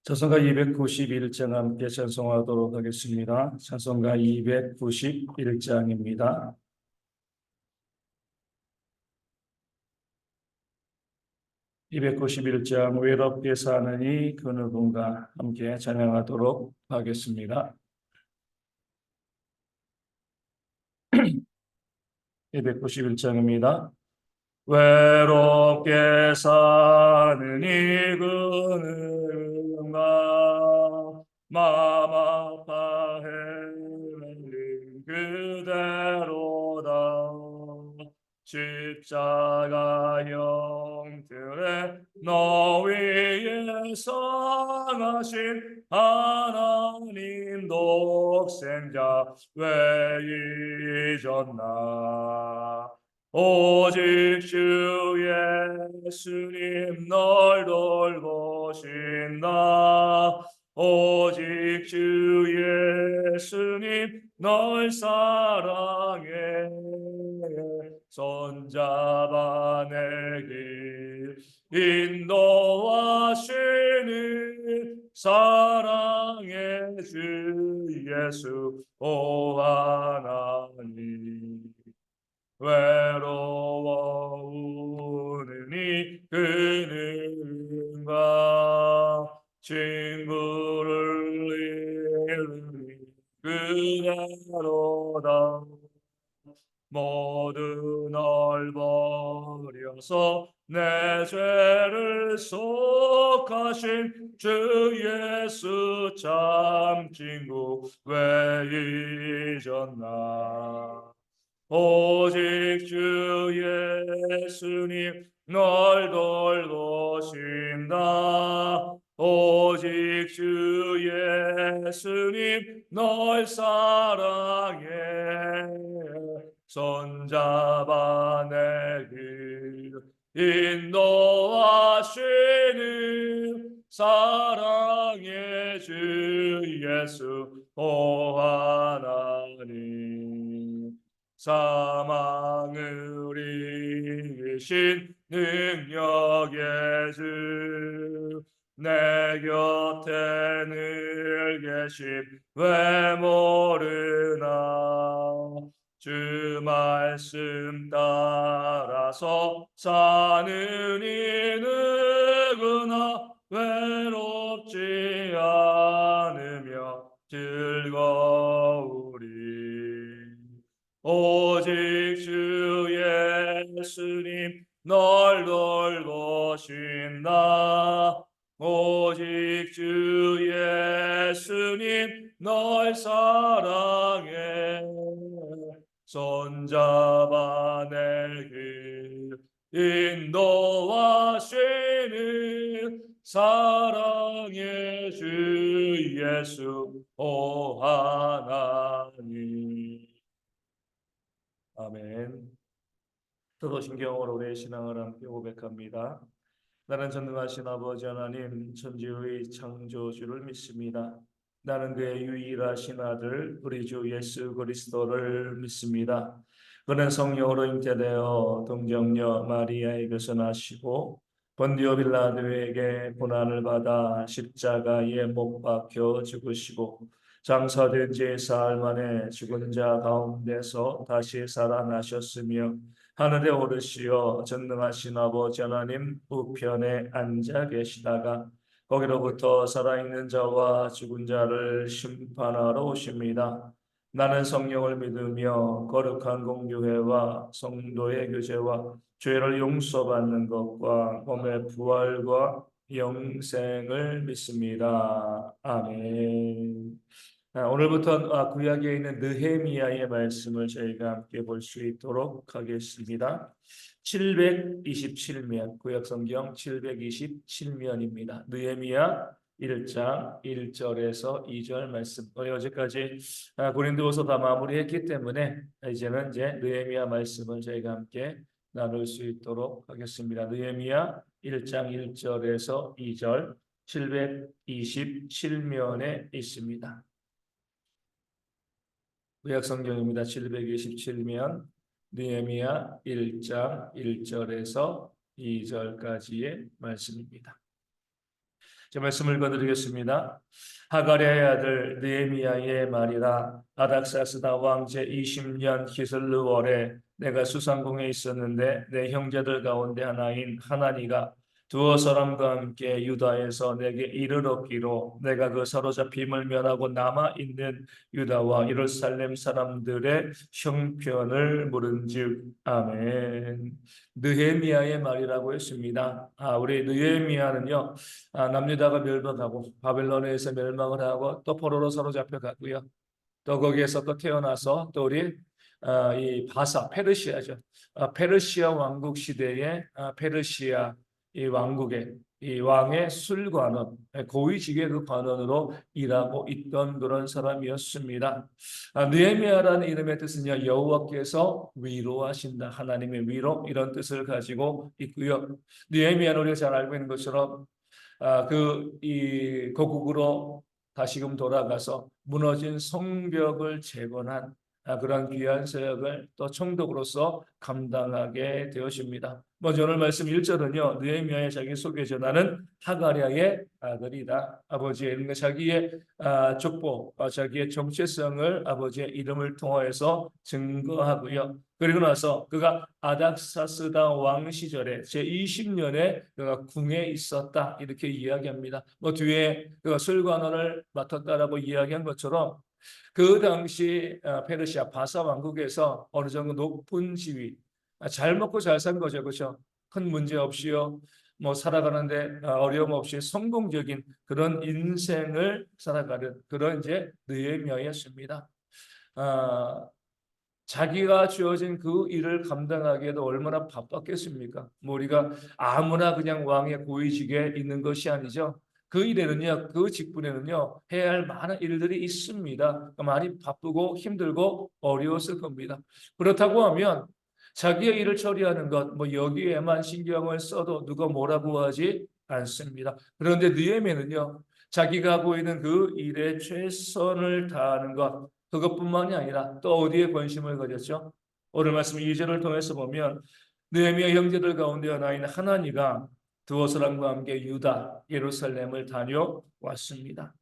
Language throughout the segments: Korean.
찬송가 291장 함께 찬송하도록 하겠습니다. 찬송가 291장입니다. 291장 외롭게 사느니 그 누군가 함께 찬양하도록 하겠습니다. 291장입니다. 외롭게 사느니 그 누군가 마음 아파 헤매는 그대로다. 십자가 형틀에 너 위에 성하신 하나님 독생자 왜 잊었나. 오직 주 예수님 널 돌보신다. 오직 주 예수님 널 사랑해. 손잡아 내 길 인도하시는 사랑의 주 예수 오 하나님. 외로워 우느니 그는가 친구를 잃으니 그대로다. 모두 널 버려서 내 죄를 속하신 주 예수 참 친구 왜 잊었나. 오직 주 예수님 널 돌보신다. 오직 주 예수님 널 사랑해. 손잡아 내 길 인도하시는 사랑의 주 예수 오 하나님. 사망을 이기신 능력의 주 내 곁에 늘 계심 왜 모르나. 주 말씀 따라서 사는 이 누구나 외롭지 않으며 즐거우리. 오직 주 예수님 널 돌보신다. 오직 주 예수님 널 사랑해. 손잡아 내 길 인도하시는 사랑의 주 예수 오 하나님. 아멘. 도도신경으로 우리의 신앙을 함께 고백합니다. 나는 전능하신 아버지 하나님 천지의 창조주를 믿습니다. 나는 그의 유일하신 아들 우리 주 예수 그리스도를 믿습니다. 그는 성령으로 잉태되어 동정녀 마리아에게서 나시고 본디오 빌라도에게 고난을 받아 십자가에 못 박혀 죽으시고 장사된 지 사흘 만에 죽은 자 가운데서 다시 살아나셨으며 하늘에 오르시어 전능하신 아버지 하나님 우편에 앉아 계시다가 거기로부터 살아있는 자와 죽은 자를 심판하러 오십니다. 나는 성령을 믿으며 거룩한 공교회와 성도의 교제와 죄를 용서받는 것과 몸의 부활과 영생을 믿습니다. 아멘. 오늘부터 구약에 있는 느헤미야의 말씀을 저희가 함께 볼 수 있도록 하겠습니다. 727면, 구약성경 727면입니다. 느헤미야 1장 1절에서 2절 말씀. 어제까지 고린도후서 다 마무리했기 때문에 이제는 느헤미야 말씀을 저희가 함께 나눌 수 있도록 하겠습니다. 느헤미야 1장 1절에서 2절 727면에 있습니다. 구약성경입니다. 727면 느헤미야 1장 1절에서 2절까지의 말씀입니다. 제 말씀을 읽어드리겠습니다. 하가랴의 아들 느헤미야의 말이라. 아닥사스다 왕 제20년 기슬르월에 내가 수상궁에 있었는데 내 형제들 가운데 하나인 하나니가 두어 사람과 함께 유다에서 내게 이르렀기로 내가 그 사로잡힘을 면하고 남아 있는 유다와 예루살렘 사람들의 형편을 물은즉. 아멘. 느헤미야의 말이라고 했습니다. 우리 느헤미야는요, 남유다가 멸망하고 바벨론에서 멸망을 하고 또 포로로 사로잡혀 갔고요. 또 거기에서 또 태어나서 또 우리 이 바사 페르시아죠. 페르시아 왕국 시대에 페르시아 이 왕국의 이 왕의 술관원, 고위직의 그 관원으로 일하고 있던 그런 사람이었습니다. 느헤미야라는 이름의 뜻은요, 여호와께서 위로하신다, 하나님의 위로, 이런 뜻을 가지고 있고요. 느헤미야는 우리가 잘 알고 있는 것처럼 이 고국으로 다시금 돌아가서 무너진 성벽을 재건한 그런 귀한 사역을 또 총독으로서 감당하게 되었습니다. 먼저 오늘 말씀 1절은요, 느헤미야의 자기 소개 전하는 하가랴의 아들이다. 아버지의 이름과 자기의 족보, 자기의 정체성을 아버지의 이름을 통하여서 증거하고요. 그리고 나서 그가 아닥사스다 왕 시절에 제20년에 그가 궁에 있었다, 이렇게 이야기합니다. 뒤에 그가 술관원을 맡았다라고 이야기한 것처럼 그 당시 페르시아 바사 왕국에서 어느 정도 높은 지위, 잘 먹고 잘 산 거죠, 그렇죠? 큰 문제 없이요, 살아가는데 어려움 없이 성공적인 그런 인생을 살아가는 그런 이제 느헤미야였습니다. 자기가 주어진 그 일을 감당하기에도 얼마나 바빴겠습니까? 우리가 아무나 그냥 왕의 고위직에 있는 것이 아니죠. 그 일에는요, 그 직분에는요, 해야 할 많은 일들이 있습니다. 많이 바쁘고 힘들고 어려웠을 겁니다. 그렇다고 하면 자기의 일을 처리하는 것, 여기에만 신경을 써도 누가 뭐라고 하지 않습니다. 그런데 느헤미야는요, 자기가 하고 있는 그 일에 최선을 다하는 것, 그것뿐만이 아니라 또 어디에 관심을 가졌죠? 오늘 말씀 2절을 통해서 보면 느헤미야 형제들 가운데 하나인 하나니가 두어 사람과 함께 유다, 예루살렘을 다녀왔습니다.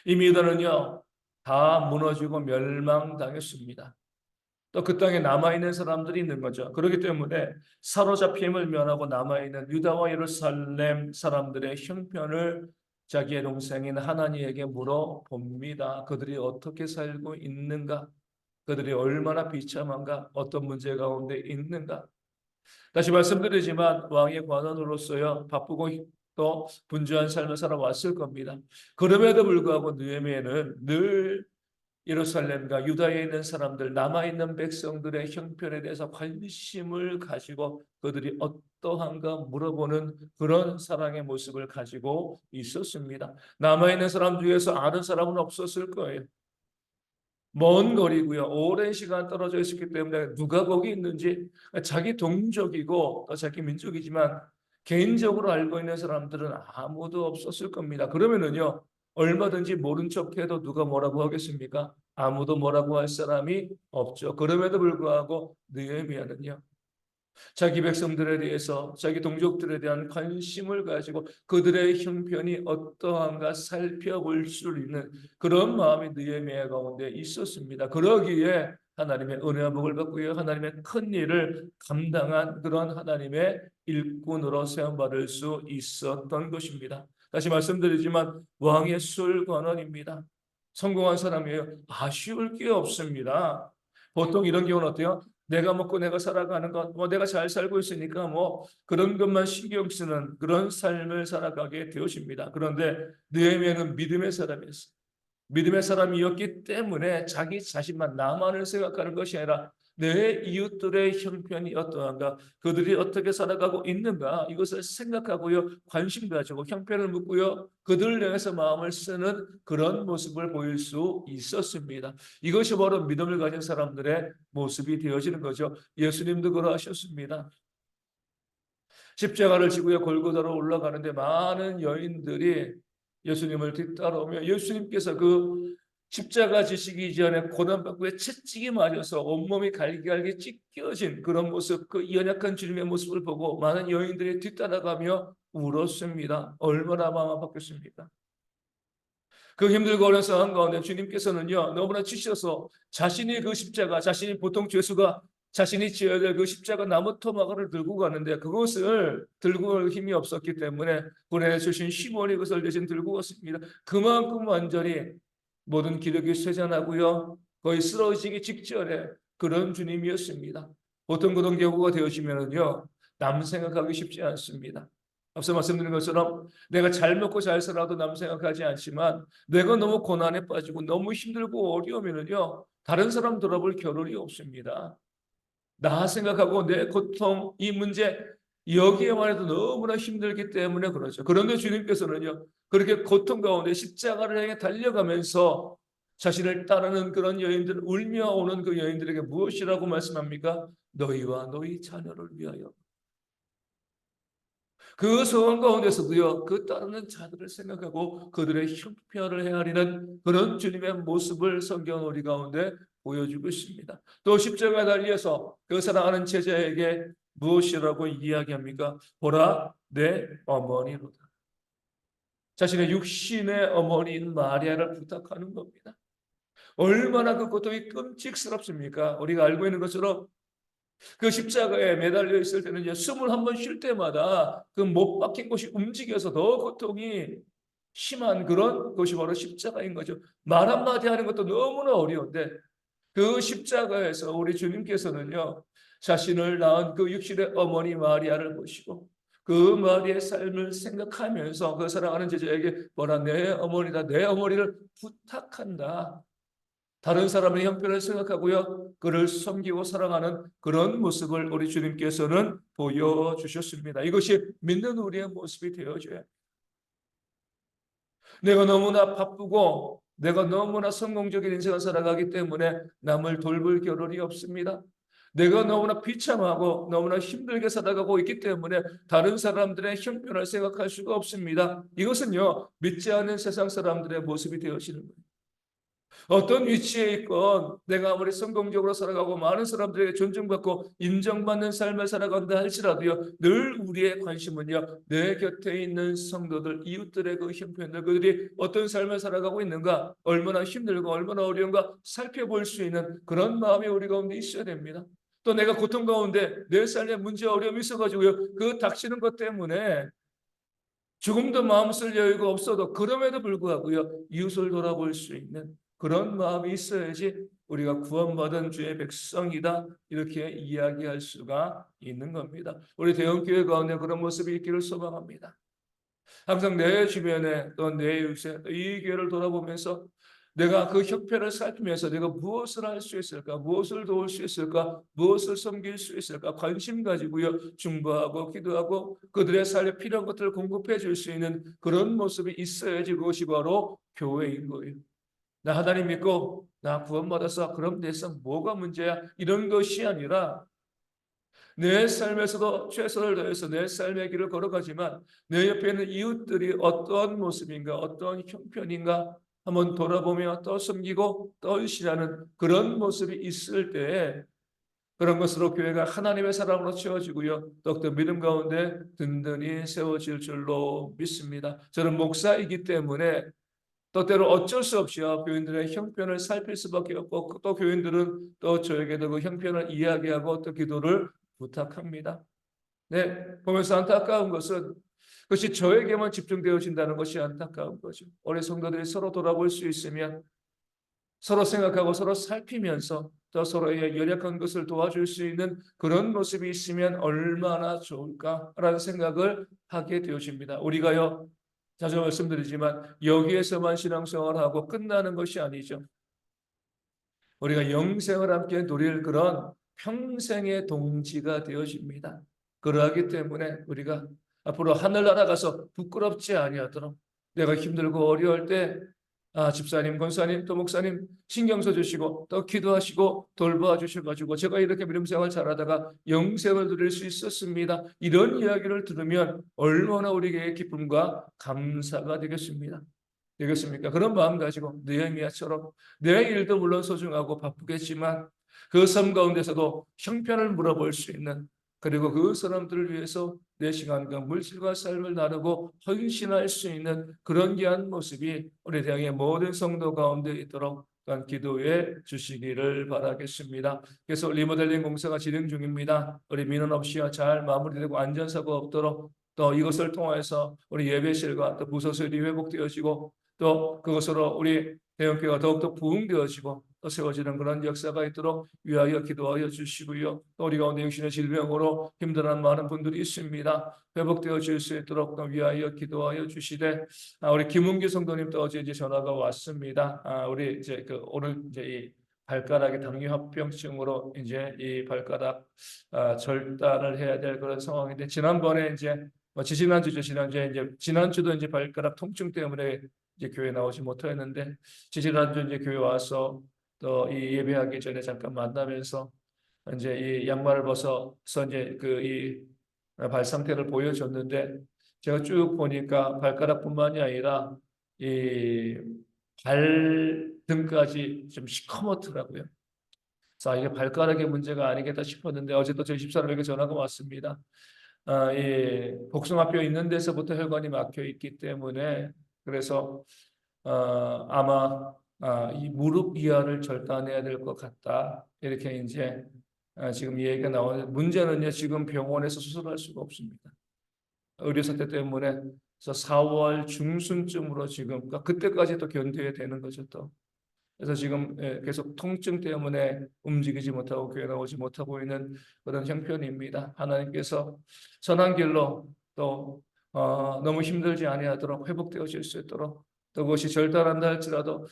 이미 유다는요, 다 무너지고 멸망당했습니다. 또 그 땅에 남아있는 사람들이 있는 거죠. 그렇기 때문에 사로잡힘을 면하고 남아있는 유다와 예루살렘 사람들의 형편을 자기의 동생인 하나니에게 물어봅니다. 그들이 어떻게 살고 있는가? 그들이 얼마나 비참한가? 어떤 문제 가운데 있는가? 다시 말씀드리지만 왕의 관원으로서요, 바쁘고 또 분주한 삶을 살아왔을 겁니다. 그럼에도 불구하고 느헤미야는 늘 예루살렘과 유다에 있는 사람들, 남아있는 백성들의 형편에 대해서 관심을 가지고 그들이 어떠한가 물어보는 그런 사랑의 모습을 가지고 있었습니다. 남아있는 사람 중에서 아는 사람은 없었을 거예요. 먼 거리고요, 오랜 시간 떨어져 있었기 때문에 누가 거기 있는지, 자기 동족이고 또 자기 민족이지만 개인적으로 알고 있는 사람들은 아무도 없었을 겁니다. 그러면은요, 얼마든지 모른 척해도 누가 뭐라고 하겠습니까? 아무도 뭐라고 할 사람이 없죠. 그럼에도 불구하고 느헤미야는요, 자기 백성들에 대해서, 자기 동족들에 대한 관심을 가지고 그들의 형편이 어떠한가 살펴볼 수 있는 그런 마음이 느헤미야 가운데 있었습니다. 그러기에 하나님의 은혜와 복을 받고요, 하나님의 큰 일을 감당한 그런 하나님의 일꾼으로 세움받을 수 있었던 것입니다. 다시 말씀드리지만 왕의 술관원입니다. 성공한 사람이에요. 아쉬울 게 없습니다. 보통 이런 경우는 어때요? 내가 먹고 내가 살아가는 것, 내가 잘 살고 있으니까 그런 것만 신경 쓰는 그런 삶을 살아가게 되어집니다. 그런데 느헤미야는 믿음의 사람이었어요. 믿음의 사람이었기 때문에 자기 자신만, 나만을 생각하는 것이 아니라 내 이웃들의 형편이 어떠한가, 그들이 어떻게 살아가고 있는가, 이것을 생각하고요, 관심 가지고 형편을 묻고요, 그들을 향해서 마음을 쓰는 그런 모습을 보일 수 있었습니다. 이것이 바로 믿음을 가진 사람들의 모습이 되어지는 거죠. 예수님도 그러하셨습니다. 십자가를 지고요, 골고다로 올라가는데 많은 여인들이 예수님을 뒤따라오며 예수님께서 그 십자가 지시기 전에 고난받고 채찍이 맞아서 온몸이 갈기갈기 찢겨진 그런 모습, 그 연약한 주님의 모습을 보고 많은 여인들이 뒤따라가며 울었습니다. 얼마나 마음 아팠겠습니까? 그 힘들고 어려운 상황 가운데 주님께서는요, 너무나 치셔서 자신이 그 십자가, 자신이 보통 죄수가 자신이 지어야 될 그 십자가 나무 토막을 들고 가는데 그것을 들고 갈 힘이 없었기 때문에 보내주신 시몬이 그것을 대신 들고 갔습니다. 그만큼 완전히 모든 기력이 쇠잔하고요, 거의 쓰러지기 직전에 그런 주님이었습니다. 보통 그런 경우가 되어지면은요, 남 생각하기 쉽지 않습니다. 앞서 말씀드린 것처럼 내가 잘 먹고 잘 살아도 남 생각하지 않지만 내가 너무 고난에 빠지고 너무 힘들고 어려우면은요, 다른 사람 돌아볼 겨를이 없습니다. 나 생각하고 내 고통, 이 문제 여기에만 해도 너무나 힘들기 때문에 그러죠. 그런데 주님께서는요, 그렇게 고통 가운데 십자가를 향해 달려가면서 자신을 따르는 그런 여인들, 울며 오는 그 여인들에게 무엇이라고 말씀합니까? 너희와 너희 자녀를 위하여. 그 소원 가운데서도요, 그 따르는 자들을 생각하고 그들의 형편을 헤아리는 그런 주님의 모습을 성경 우리 가운데 보여주고 있습니다. 또 십자가 달려서 그 사랑하는 제자에게 무엇이라고 이야기합니까? 보라, 내 어머니로다. 자신의 육신의 어머니인 마리아를 부탁하는 겁니다. 얼마나 그 고통이 끔찍스럽습니까? 우리가 알고 있는 것처럼 그 십자가에 매달려 있을 때는요, 숨을 한 번 쉴 때마다 그 못 박힌 곳이 움직여서 더 고통이 심한 그런 것이 바로 십자가인 거죠. 말 한마디 하는 것도 너무나 어려운데 그 십자가에서 우리 주님께서는요, 자신을 낳은 그 육신의 어머니 마리아를 보시고 그 마리아의 삶을 생각하면서 그 사랑하는 제자에게 뭐라, 내 어머니다, 내 어머니를 부탁한다. 다른 사람의 형편을 생각하고요, 그를 섬기고 사랑하는 그런 모습을 우리 주님께서는 보여주셨습니다. 이것이 믿는 우리의 모습이 되어줘야. 내가 너무나 바쁘고 내가 너무나 성공적인 인생을 살아가기 때문에 남을 돌볼 겨를이 없습니다. 내가 너무나 비참하고 너무나 힘들게 살아가고 있기 때문에 다른 사람들의 형편을 생각할 수가 없습니다. 이것은요, 믿지 않는 세상 사람들의 모습이 되어지는 거예요. 어떤 위치에 있건 내가 아무리 성공적으로 살아가고 많은 사람들에게 존중받고 인정받는 삶을 살아간다 할지라도요, 늘 우리의 관심은요, 내 곁에 있는 성도들, 이웃들의 그 형편들, 그들이 어떤 삶을 살아가고 있는가, 얼마나 힘들고 얼마나 어려운가 살펴볼 수 있는 그런 마음이 우리 가운데 있어야 됩니다. 또 내가 고통 가운데 내 삶에 문제 어려움이 있어가지고요, 그 닥치는 것 때문에 조금도 마음 쓸 여유가 없어도 그럼에도 불구하고요, 이웃을 돌아볼 수 있는 그런 마음이 있어야지 우리가 구원받은 주의 백성이다, 이렇게 이야기할 수가 있는 겁니다. 우리 대형교회 가운데 그런 모습이 있기를 소망합니다. 항상 내 주변에 또 내 이웃에 이 교회를 돌아보면서 내가 그 형편을 살피면서 내가 무엇을 할 수 있을까, 무엇을 도울 수 있을까, 무엇을 섬길 수 있을까 관심 가지고요, 중보하고 기도하고 그들의 삶에 필요한 것들을 공급해 줄 수 있는 그런 모습이 있어야지 그것이 바로 교회인 거예요. 나 하나님 믿고 나 구원받았어, 그럼 내 삶 뭐가 문제야, 이런 것이 아니라 내 삶에서도 최선을 다해서 내 삶의 길을 걸어가지만 내 옆에 있는 이웃들이 어떠한 모습인가, 어떠한 형편인가 한번 돌아보며 또 섬기고 또 의식하는 그런 모습이 있을 때에 그런 것으로 교회가 하나님의 사랑으로 채워지고요, 더욱더 믿음 가운데 든든히 세워질 줄로 믿습니다. 저는 목사이기 때문에 또 때로 어쩔 수 없이요, 교인들의 형편을 살필 수밖에 없고 또 교인들은 또 저에게도 그 형편을 이야기하고 또 기도를 부탁합니다. 네, 보면서 안타까운 것은 그것이 저에게만 집중되어진다는 것이 안타까운 거죠. 우리 성도들이 서로 돌아볼 수 있으면 서로 생각하고 서로 살피면서 또 서로의 연약한 것을 도와줄 수 있는 그런 모습이 있으면 얼마나 좋을까라는 생각을 하게 되어집니다. 우리가요, 자주 말씀드리지만 여기에서만 신앙생활하고 끝나는 것이 아니죠. 우리가 영생을 함께 누릴 그런 평생의 동지가 되어집니다. 그러하기 때문에 우리가 앞으로 하늘나라 가서 부끄럽지 아니하도록 내가 힘들고 어려울 때 집사님, 권사님, 또 목사님 신경 써주시고 또 기도하시고 돌봐 주셔가지고 제가 이렇게 믿음생활 잘하다가 영생을 누릴 수 있었습니다. 이런 이야기를 들으면 얼마나 우리에게 기쁨과 감사가 되겠습니다. 되겠습니까? 그런 마음 가지고 느헤미야처럼 내 일도 물론 소중하고 바쁘겠지만 그 삶 가운데서도 형편을 물어볼 수 있는, 그리고 그 사람들을 위해서 내 시간과 물질과 삶을 나누고 헌신할 수 있는 그런 귀한 모습이 우리 대학의 모든 성도 가운데 있도록 또한 기도해 주시기를 바라겠습니다. 그래서 리모델링 공사가 진행 중입니다. 우리 민원 없이 잘 마무리되고 안전사고 없도록, 또 이것을 통해서 우리 예배실과 또 부서설이 회복되어지고, 또 그것으로 우리 대형교회가 더욱더 부흥되어지고 또 세워지는 그런 역사가 있도록 위하여 기도하여 주시고요. 또 우리 가운데 육신의 질병으로 힘들어하는 많은 분들이 있습니다. 회복되어질 수 있도록 또 위하여 기도하여 주시되, 우리 김은규 성도님도 어제 이제 전화가 왔습니다. 우리 이제 그 오늘 이제 이 발가락에 당뇨합병증으로 이제 이 발가락 절단을 해야 될 그런 상황인데, 지난번에 이제 지지난주죠. 지난주도 이제 발가락 통증 때문에 이제 교회 나오지 못했는데, 지지난주 이제 교회 와서 또 이 예배하기 전에 잠깐 만나면서 이제 이 양말을 벗어서 이제 그 이 발 상태를 보여줬는데, 제가 쭉 보니까 발가락뿐만이 아니라 이 발등까지 좀 시커멓더라고요. 그래서 이게 발가락의 문제가 아니겠다 싶었는데, 어제 또 저희 집사람에게 전화가 왔습니다. 이 복숭아뼈 있는 데서부터 혈관이 막혀 있기 때문에, 그래서 아마 이 무릎 이하를 절단해야 될 것 같다, 이렇게 이제 지금 얘기가 나오는데, 문제는요, 지금 병원에서 수술할 수가 없습니다. 의료 사태 때문에. 그래서 4월 중순쯤으로 지금, 그러니까 그때까지 또 견뎌야 되는 거죠 또. 그래서 지금 계속 통증 때문에 움직이지 못하고 교회 나오지 못하고 있는 그런 형편입니다. 하나님께서 선한 길로 또 너무 힘들지 아니하도록 회복되어질 수 있도록, 또 그것이 절단한다 할지라도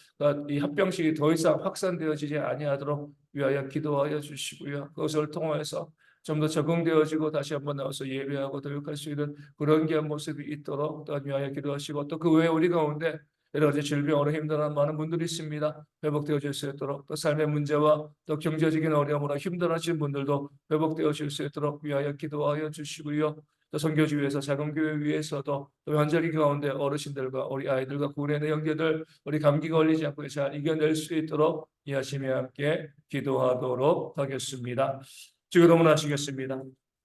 이 합병증이 더 이상 확산되어지지 아니하도록 위하여 기도하여 주시고요. 그것을 통해서 좀 더 적응되어지고 다시 한번 나와서 예배하고 교육할 수 있는 그런 귀한 모습이 있도록 또한 위하여 기도하시고, 또 그 외에 우리 가운데 여러 가지 질병으로 힘들어하는 많은 분들이 있습니다. 회복되어질 수 있도록, 또 삶의 문제와 또 경제적인 어려움으로 힘들어하시는 분들도 회복되어질 수 있도록 위하여 기도하여 주시고요. 또 선교지 위해서, 작은 교회 위해서도, 또 현저히 가운데 어르신들과 우리 아이들과 구내의 형제들, 우리 감기 걸리지 않고 잘 이겨낼 수 있도록 이하심에 함께 기도하도록 하겠습니다. 기도문 하시겠습니다.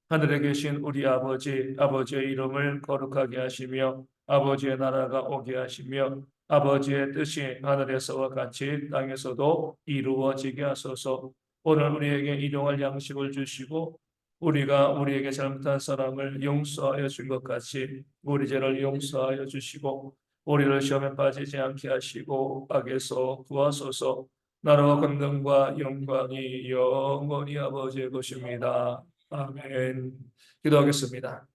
하늘에 계신 우리 아버지, 아버지의 이름을 거룩하게 하시며 아버지의 나라가 오게 하시며 아버지의 뜻이 하늘에서와 같이 땅에서도 이루어지게 하소서. 오늘 우리에게 일용할 양식을 주시고 우리가 우리에게 잘못한 사람을 용서하여 준 것 같이 우리 죄를 용서하여 주시고 우리를 시험에 빠지지 않게 하시고 악에서 구하소서. 나라와 권능과 영광이 영원히 아버지의 것입니다. 아멘. 기도하겠습니다.